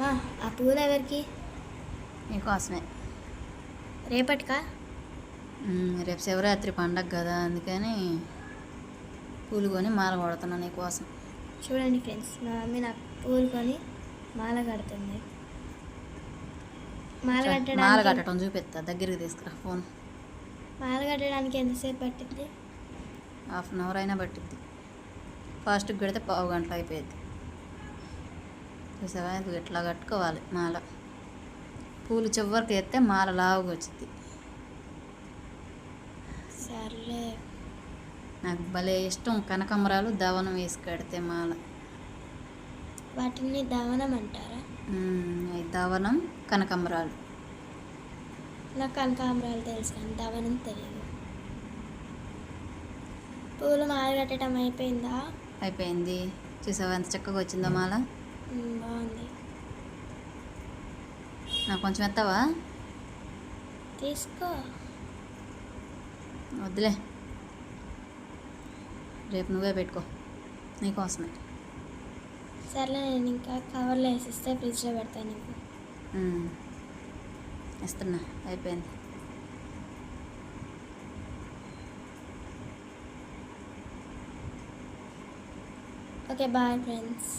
ఆ పూలు ఎవరికి? నీకోసమే. రేపటికా? రేపు శివరాత్రి పండగ కదా, అందుకని పూలు కొని మాల కొడుతున్నా నీకోసం. చూడండి ఫ్రెండ్స్, మా మమ్మీ నాకు పూలు కొని మాల కడుతుంది. మాల కట్టడం చూపిస్తా, దగ్గరికి తీసుకురా ఫోన్. మాల కట్టడానికి ఎంతసేపు పట్టింది? హాఫ్ అన్ అవర్ అయినా పట్టిద్ది. ఫాస్ట్గా కడితే పావు గంటలో అయిపోయింది. చూసావా, ఇట్లా కట్టుకోవాలి మాల. పూలు చివరికి ఎత్తే మాల లావుగా వచ్చింది. సర్లే. నాకు భలే ఇష్టం కనకాంబరాలు దవనం వేసి కడితే మాల. వాటిని దవనం అంటారా? దవనం కనకాంబరాలు. నాకు కనకాంబరాలు తెలుసు కానీ దవనం తెలియదు. పూలు మాల కట్టడం అయిపోయిందా? అయిపోయింది. చూసావా ఎంత చక్కగా వచ్చిందో మాల. బాగుంది. నాకు కొంచెం ఎత్తావా? తీసుకో. వద్దులే, రేపు నువ్వే పెట్టుకో, నీకోసమే. సర్లే, నేను ఇంకా కవర్లో వేసిస్తే ఫ్రిడ్జ్లో పెడతాను నీకు. ఇస్తున్నా, అయిపోయింది. Okay, bye friends.